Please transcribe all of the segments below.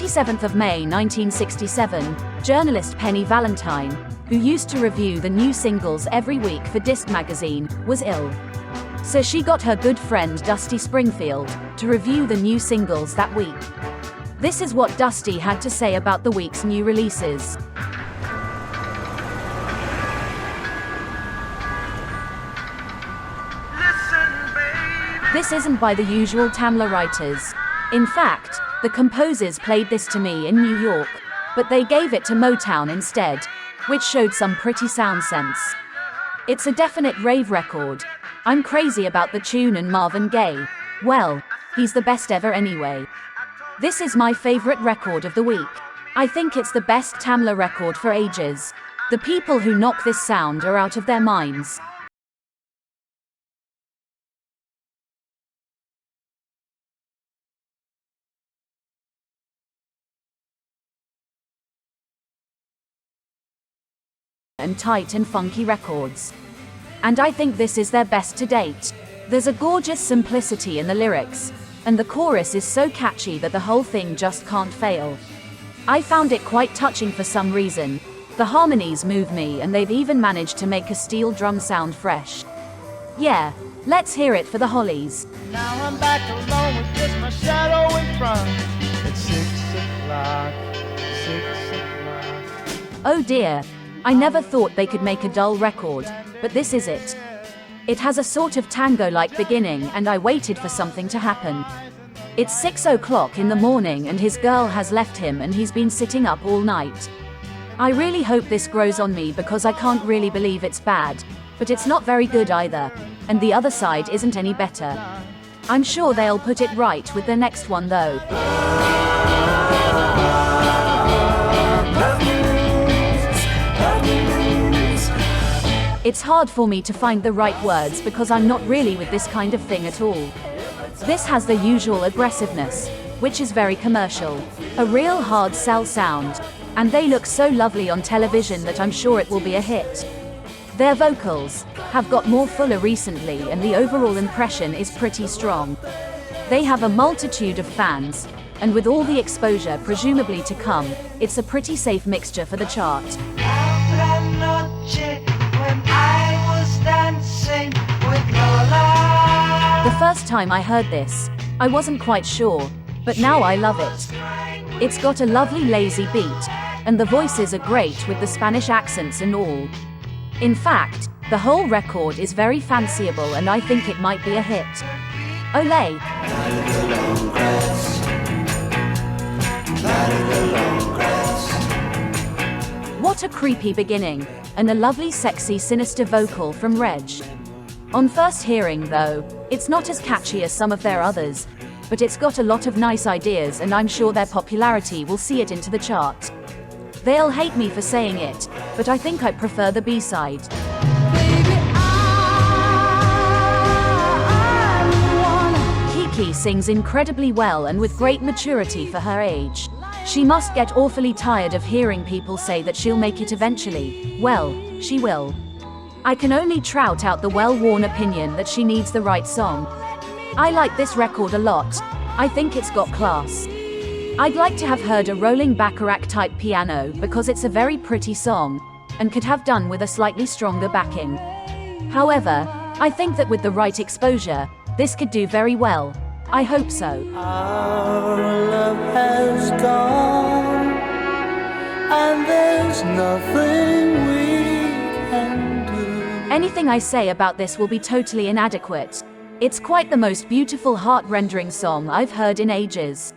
27th of May 1967, journalist Penny Valentine, who used to review the new singles every week for Disc magazine, was ill. So she got her good friend Dusty Springfield to review the new singles that week. This is what Dusty had to say about the week's new releases. This isn't by the usual Tamla writers. In fact, the composers played this to me in New York, but they gave it to Motown instead, which showed some pretty sound sense. It's a definite rave record. I'm crazy about the tune and Marvin Gaye. Well, he's the best ever anyway. This is my favorite record of the week. I think it's the best Tamla record for ages. The people who knock this sound are out of their minds. And tight and funky records. And I think this is their best to date. There's a gorgeous simplicity in the lyrics, and the chorus is so catchy that the whole thing just can't fail. I found it quite touching for some reason. The harmonies move me, and they've even managed to make a steel drum sound fresh. Yeah, let's hear it for the Hollies. Now I'm back alone with just my shadow in front. It's 6 o'clock. Oh dear. I never thought they could make a dull record, but this is it. It has a sort of tango-like beginning, and I waited for something to happen. It's 6 o'clock in the morning and his girl has left him and he's been sitting up all night. I really hope this grows on me because I can't really believe it's bad, but it's not very good either, and the other side isn't any better. I'm sure they'll put it right with the next one though. It's hard for me to find the right words because I'm not really with this kind of thing at all. This has the usual aggressiveness, which is very commercial, a real hard sell sound, and they look so lovely on television that I'm sure it will be a hit. Their vocals have got more fuller recently and the overall impression is pretty strong. They have a multitude of fans, and with all the exposure presumably to come, it's a pretty safe mixture for the chart. The first time I heard this, I wasn't quite sure, but now I love it. It's got a lovely lazy beat, and the voices are great with the Spanish accents and all. In fact, the whole record is very fanciable and I think it might be a hit. Olé! What a creepy beginning, and a lovely sexy sinister vocal from Reg. On first hearing though, it's not as catchy as some of their others, but it's got a lot of nice ideas and I'm sure their popularity will see it into the chart. They'll hate me for saying it, but I think I prefer the B-side. Kiki sings incredibly well and with great maturity for her age. She must get awfully tired of hearing people say that she'll make it eventually. Well, she will. I can only trot out the well-worn opinion that she needs the right song. I like this record a lot. I think it's got class. I'd like to have heard a rolling Bacharach type piano because it's a very pretty song, and could have done with a slightly stronger backing. However, I think that with the right exposure, this could do very well. I hope so. Our love has gone, and there's nothing we can do. Anything I say about this will be totally inadequate. It's quite the most beautiful heart-rendering song I've heard in ages.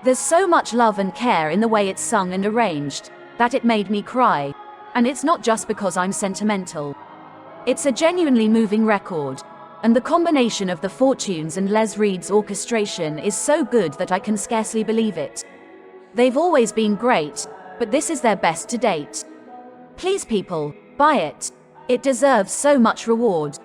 There's so much love and care in the way it's sung and arranged, that it made me cry. And it's not just because I'm sentimental. It's a genuinely moving record. And the combination of the Fortunes and Les Reed's orchestration is so good that I can scarcely believe it. They've always been great, but this is their best to date. Please people, buy it. It deserves so much reward.